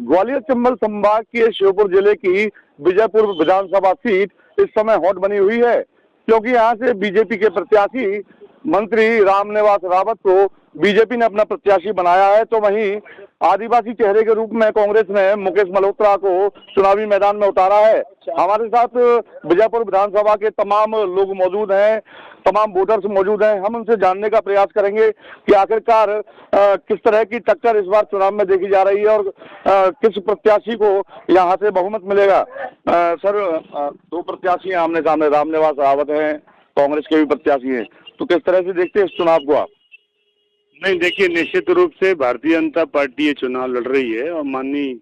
ग्वालियर चंबल संभाग के श्योपुर जिले की विजयपुर विधानसभा सीट इस समय हॉट बनी हुई है, क्योंकि यहाँ से बीजेपी के प्रत्याशी मंत्री रामनिवास रावत को बीजेपी ने अपना प्रत्याशी बनाया है। तो वहीं आदिवासी चेहरे के रूप में कांग्रेस ने मुकेश मल्होत्रा को चुनावी मैदान में उतारा है। हमारे साथ विजयपुर विधानसभा के तमाम लोग मौजूद हैं, तमाम वोटर्स मौजूद हैं। हम उनसे जानने का प्रयास करेंगे कि आखिरकार किस तरह की टक्कर इस बार चुनाव में देखी जा रही है और किस प्रत्याशी को यहाँ से बहुमत मिलेगा। सर, दो प्रत्याशी हैं आमने सामने, रामनिवास रावत हैं, कांग्रेस के भी प्रत्याशी हैं, तो किस तरह से देखते हैं इस चुनाव को आप? नहीं, देखिए, निश्चित रूप से भारतीय जनता पार्टी ये चुनाव लड़ रही है और माननीय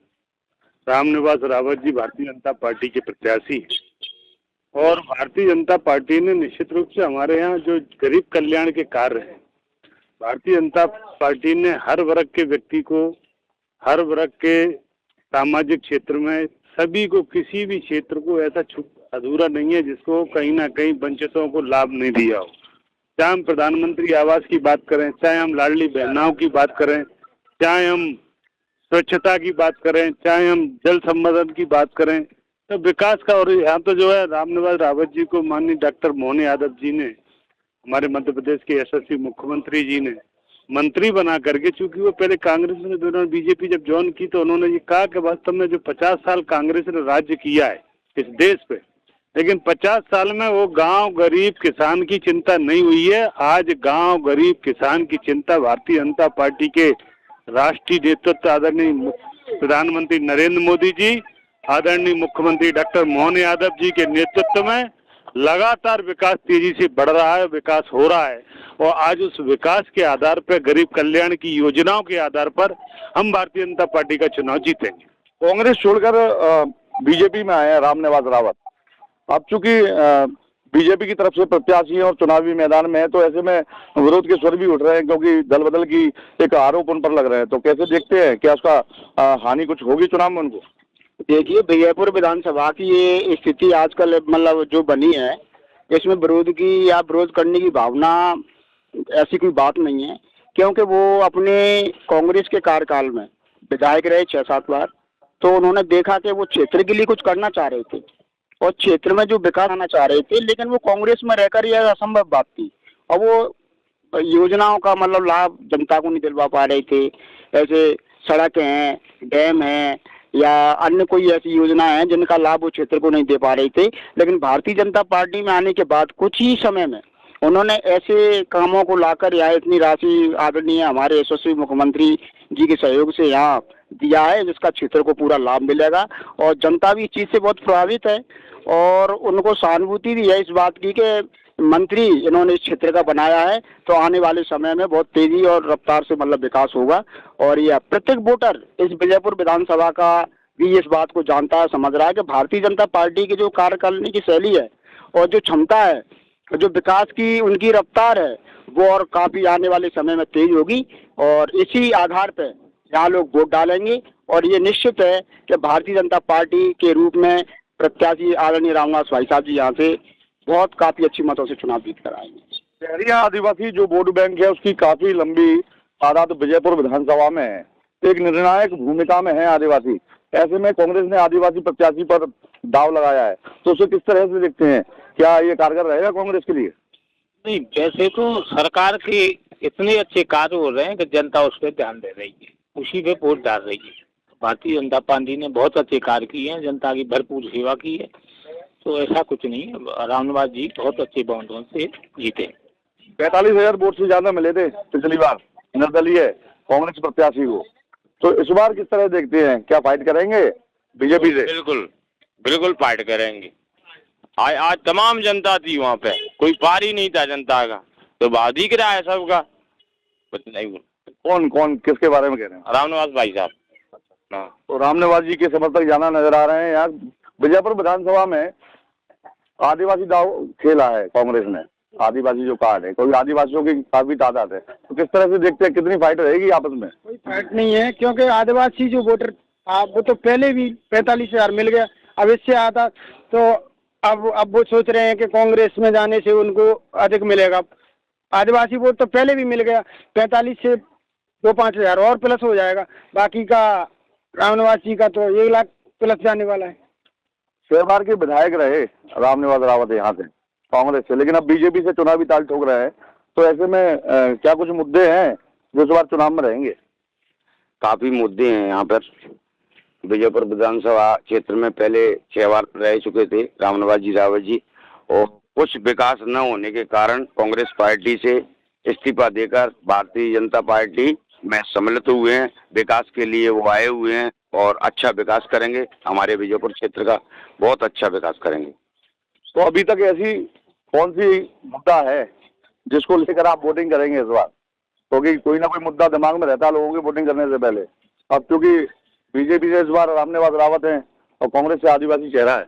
रामनिवास रावत जी भारतीय जनता पार्टी के प्रत्याशी हैं। और भारतीय जनता पार्टी ने निश्चित रूप से हमारे यहाँ जो गरीब कल्याण के कार्य हैं, भारतीय जनता पार्टी ने हर वर्ग के व्यक्ति को, हर वर्ग के सामाजिक क्षेत्र में सभी को, किसी भी क्षेत्र को ऐसा अधूरा नहीं है जिसको कहीं ना कहीं वंचितों को लाभ नहीं दिया हो। चाहे हम प्रधानमंत्री आवास की बात करें, चाहे हम लाडली बहनाओं की बात करें, चाहे हम स्वच्छता की बात करें, चाहे हम जल संवर्धन की बात करें, तो विकास का। और यहाँ तो जो है रामनिवास रावत जी को माननीय डॉक्टर मोहन यादव जी ने, हमारे मध्य प्रदेश के यशस्वी मुख्यमंत्री जी ने मंत्री बना करके, चूंकि वो पहले कांग्रेस में, दोनों बीजेपी जब ज्वाइन की तो उन्होंने ये कहा कि वास्तव में जो 50 साल कांग्रेस ने राज्य किया है इस देश पे, लेकिन 50 साल में वो गांव गरीब किसान की चिंता नहीं हुई है। आज गांव गरीब किसान की चिंता भारतीय जनता पार्टी के राष्ट्रीय नेतृत्व आदरणीय प्रधानमंत्री नरेंद्र मोदी जी, आदरणीय मुख्यमंत्री डॉक्टर मोहन यादव जी के नेतृत्व में लगातार विकास तेजी से बढ़ रहा है, विकास हो रहा है। और आज उस विकास के आधार पर, गरीब कल्याण की योजनाओं के आधार पर हम भारतीय जनता पार्टी का चुनाव जीतेंगे। कांग्रेस छोड़कर बीजेपी में आए हैं रामनिवास रावत। अब चूंकि बीजेपी की तरफ से प्रत्याशी और चुनावी मैदान में है, तो ऐसे में विरोध के स्वर भी उठ रहे हैं, क्योंकि दल बदल की एक आरोप उन पर लग रहे हैं। तो कैसे देखते हैं, क्या उसका हानि कुछ होगी चुनाव में उनको? देखिए, विजयपुर विधानसभा की ये स्थिति आजकल मतलब जो बनी है, इसमें विरोध की या विरोध करने की भावना ऐसी कोई बात नहीं है, क्योंकि वो अपने कांग्रेस के कार्यकाल में विधायक रहे 6-7 बार, तो उन्होंने देखा कि वो क्षेत्र के लिए कुछ करना चाह रहे थे और क्षेत्र में जो विकास आना चाह रहे थे, लेकिन वो कांग्रेस में रहकर यह असंभव बात थी और वो योजनाओं का मतलब लाभ जनता को नहीं दिलवा पा रहे थे। ऐसे सड़क हैं, डैम हैं या अन्य कोई ऐसी योजना है जिनका लाभ वो क्षेत्र को नहीं दे पा रहे थे। लेकिन भारतीय जनता पार्टी में आने के बाद कुछ ही समय में उन्होंने ऐसे कामों को लाकर यहाँ इतनी राशि आदरणीय हमारे यशस्वी मुख्यमंत्री जी के सहयोग से यहाँ दिया है, जिसका क्षेत्र को पूरा लाभ मिलेगा और जनता भी इस चीज से बहुत प्रभावित है और उनको सहानुभूति भी है इस बात की कि मंत्री इन्होंने इस क्षेत्र का बनाया है, तो आने वाले समय में बहुत तेजी और रफ्तार से मतलब विकास होगा। और यह प्रत्येक वोटर इस विजयपुर विधानसभा का भी इस बात को जानता है, समझ रहा है कि भारतीय जनता पार्टी की जो कार्य करने की शैली है और जो क्षमता है, जो विकास की उनकी रफ्तार है, वो और काफी आने वाले समय में तेज होगी। और इसी आधार पर यहाँ लोग वोट डालेंगे और ये निश्चित है कि भारतीय जनता पार्टी के रूप में प्रत्याशी आदरणीय रामनिवास भाई साहब जी यहाँ से बहुत काफी अच्छी मतों से चुनाव जीत कर आएंगे। शहरी आदिवासी जो वोट बैंक है उसकी काफी लंबी तादाद विजयपुर विधानसभा में है, एक निर्णायक भूमिका में है आदिवासी। ऐसे में कांग्रेस ने आदिवासी प्रत्याशी पर दाव लगाया है, तो उसे किस तरह से देखते हैं? क्या ये कारगर रहेगा कांग्रेस के लिए? नहीं, वैसे तो सरकार के इतने अच्छे कार्य हो रहे हैं कि जनता उस पर ध्यान दे रही है, उसी पे वोट डाल रही है। भारतीय जनता पार्टी ने बहुत अच्छे कार्य किए हैं, जनता की भरपूर सेवा की है, तो ऐसा कुछ नहीं है। रामनिवास जी बहुत अच्छे बहुमतों से जीते। 45,000 वोट से ज्यादा मिले थे पिछली बार निर्दलीय कांग्रेस प्रत्याशी को, तो इस बार किस तरह देखते हैं? क्या फाइट करेंगे बीजेपी से? बिल्कुल बिल्कुल फाइट करेंगे। आज तमाम जनता थी वहाँ पे, कोई पार ही नहीं था जनता का, तो भाव दिख रहा है सबका। नहीं, कौन कौन किसके बारे में कह रहे हैं? रामनिवास भाई साहब। तो रामनिवास जी के समर्थक ज्यादा नजर आ रहे हैं यार। विजयपुर विधानसभा में आदिवासी दाव खेला है कांग्रेस ने, आदिवासी जो कार्ड है, कोई आदिवासियों की काफी तादाद है, तो किस तरह से देखते हैं कितनी फाइट रहेगी आपस में? कोई फाइट नहीं है, क्योंकि आदिवासी जो वोटर वो तो पहले भी 45,000 मिल गया, अब इससे आता तो अब वो सोच रहे हैं कि कांग्रेस में जाने से उनको अधिक मिलेगा। आदिवासी वोट तो पहले भी मिल गया, 45 से 2-5 हज़ार और प्लस हो जाएगा, बाकी का रामनिवास जी का तो 1 लाख प्लस जाने वाला है। 6 बार के विधायक रहे रामनिवास रावत यहाँ से कांग्रेस से, लेकिन अब बीजेपी से चुनावी ताल ठोक रहे हैं। तो ऐसे में क्या कुछ मुद्दे हैं जो इस बार चुनाव में रहेंगे? काफी मुद्दे हैं यहाँ पर। बीजेपुर विधानसभा क्षेत्र में पहले 6 बार रह चुके थे रामनिवास जी रावत जी, और कुछ विकास न होने के कारण कांग्रेस पार्टी से इस्तीफा देकर भारतीय जनता पार्टी में सम्मिलित हुए हैं। विकास के लिए वो आए हुए हैं और अच्छा विकास करेंगे, हमारे बीजेपुर क्षेत्र का बहुत अच्छा विकास करेंगे। तो अभी तक ऐसी कौन सी मुद्दा है जिसको लेकर आप वोटिंग करेंगे इस बार? क्योंकि कोई ना कोई मुद्दा दिमाग में रहता है लोगों की वोटिंग करने से पहले। अब क्योंकि बीजेपी से इस बार रामनिवास रावत हैं और कांग्रेस से आदिवासी चेहरा है।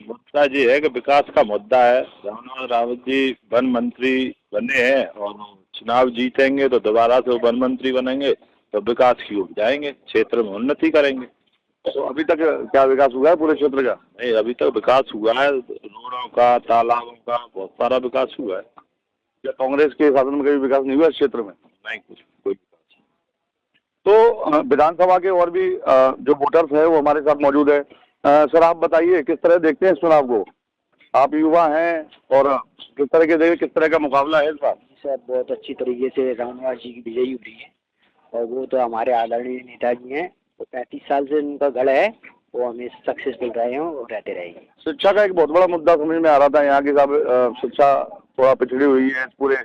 मुद्दा ये है कि विकास का मुद्दा है। रामनिवास रावत जी वन मंत्री बने हैं और चुनाव जीतेंगे तो दोबारा से वन मंत्री बनेंगे तो विकास की ओर जाएंगे, क्षेत्र में उन्नति करेंगे। तो अभी तक क्या विकास हुआ है पूरे क्षेत्र का? नहीं, अभी तक विकास हुआ है, रोडों का, तालाबों का, बहुत सारा विकास हुआ है। क्या कांग्रेस के शासन में कभी विकास नहीं हुआ इस क्षेत्र में? नहीं, कुछ कोई विकास। तो विधानसभा के और भी जो वोटर्स है वो हमारे साथ मौजूद है। सर आप बताइए किस तरह देखते हैं इस चुनाव को? आप युवा हैं और किस तरह के देखिए किस तरह का मुकाबला है इस बार? सर बहुत अच्छी तरीके से रामनिवास जी की विजयी हुई है और वो तो हमारे आदरणीय नेताजी हैं। वो 35 साल से उनका गढ़ है, वो हमेशा सक्सेसफुल रहे हैं और रहते रहेंगे। शिक्षा का एक बहुत बड़ा मुद्दा समझ में आ रहा था यहाँ की। साहब शिक्षा थोड़ा पिछड़ी हुई है इस पूरे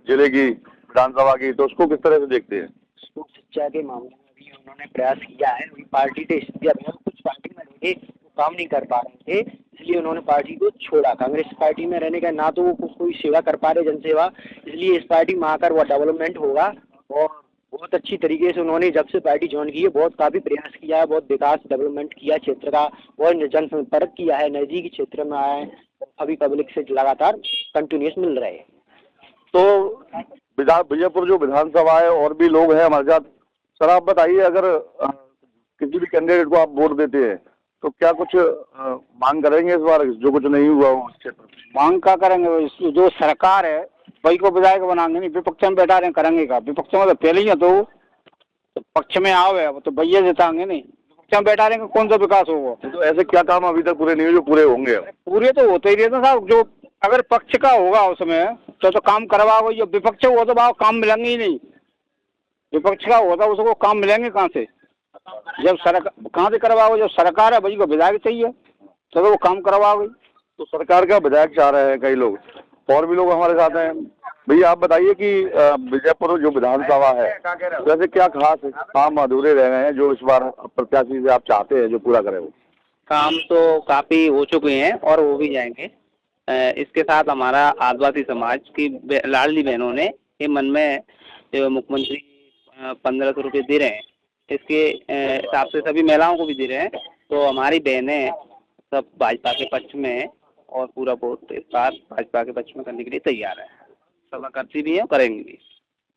जिले की विधानसभा की, तो उसको किस तरह से देखते हैं? शिक्षा के मामले में भी उन्होंने प्रयास किया है। अभी पार्टी से कुछ पार्टी में रहे वो काम नहीं कर पा रहे थे, इसलिए उन्होंने पार्टी को छोड़ा। कांग्रेस पार्टी में रहने का ना तो वो कोई सेवा कर पा रहे, जनसेवा, इसलिए इस पार्टी में आकर वो डेवलपमेंट होगा। और बहुत अच्छी तरीके से उन्होंने जब से पार्टी ज्वाइन की है बहुत काफी प्रयास किया है, बहुत विकास डेवलपमेंट किया क्षेत्र का, बहुत जनसंपर्क किया है, नजदीकी क्षेत्र में आए, अभी पब्लिक से लगातार कंटिन्यूस मिल रहे हैं। तो बीजेपुर जो विधानसभा है और भी लोग हैं हमारे साथ। सर आप बताइए, अगर किसी भी कैंडिडेट को आप वोट देते हैं तो क्या कुछ मांग करेंगे इस बार जो कुछ नहीं हुआ हो क्षेत्र में? मांग क्या करेंगे? जो सरकार है वही को विधायक बनाएंगे, नहीं विपक्ष में बैठा रहे करेंगे का? विपक्ष में तो पहले ही है, तो पक्ष में आओ है तो भैया जिताएंगे, नहीं विपक्ष में बैठा रहेंगे कौन सा विकास होगा? तो ऐसे क्या काम अभी तक पूरे नहीं हुए जो पूरे होंगे? पूरे तो होते ही रहते साहब। जो अगर पक्ष का होगा उसमें तो काम करवाओ, जो विपक्ष हो तो काम मिलेंगे ही नहीं। विपक्ष का होता उसको काम मिलेंगे कहाँ से? जब सरकार कहाँ से करवाओगे? जब सरकार है भाई को विधायक चाहिए तो वो काम करवाओगे। तो सरकार का विधायक चाह रहे हैं कई लोग, और भी लोग हमारे साथ हैं। भैया आप बताइए कि बीजेपुर जो विधानसभा है वैसे क्या खास काम अधूरे रह गए हैं जो इस बार प्रत्याशी से आप चाहते हैं जो पूरा करे? वो काम तो काफी हो चुके हैं और हो भी जाएंगे। इसके साथ हमारा आदिवासी समाज की लाडली बहनों ने ये मन में जो मुख्यमंत्री 1500 रुपये दे रहे हैं, इसके हिसाब से सभी महिलाओं को भी दे रहे हैं। तो हमारी बहनें सब भाजपा के पक्ष में है और पूरा वोट इस बार भाजपा के पक्ष में करने के लिए तैयार है। सभा करती भी है, करेंगे भी।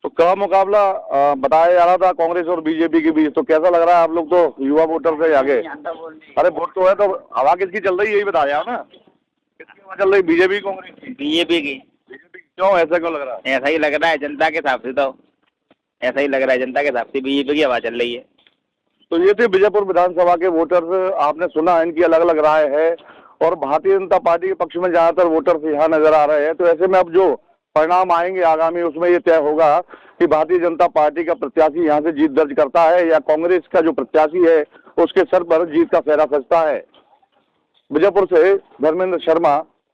तो क्या मुकाबला बताया जा रहा था कांग्रेस और बीजेपी के बीच, तो कैसा लग रहा है? आप लोग तो युवा वोटर से आगे। अरे वोट तो है, तो हवा किसकी चल रही है यही बताया ना? किसकी हवा चल रही? बीजेपी कांग्रेस की? बीजेपी की। क्यों ऐसा क्यों लग रहा है? ऐसा ही लग रहा है जनता के हिसाब से, तो ऐसा ही लग रहा है जनता के हिसाब से बीजेपी की हवा चल रही है। तो ये थे बीजेपुर विधानसभा के वोटर्स। आपने सुना इनकी अलग अलग राय है और भारतीय जनता पार्टी के पक्ष में ज्यादातर वोटर्स यहाँ नजर आ रहे हैं। तो ऐसे में अब जो परिणाम आएंगे आगामी उसमें ये तय होगा कि भारतीय जनता पार्टी का प्रत्याशी यहाँ से जीत दर्ज करता है या कांग्रेस का जो प्रत्याशी है उसके सर पर जीत का फेरा सजता है। बीजेपुर से धर्मेंद्र शर्मा,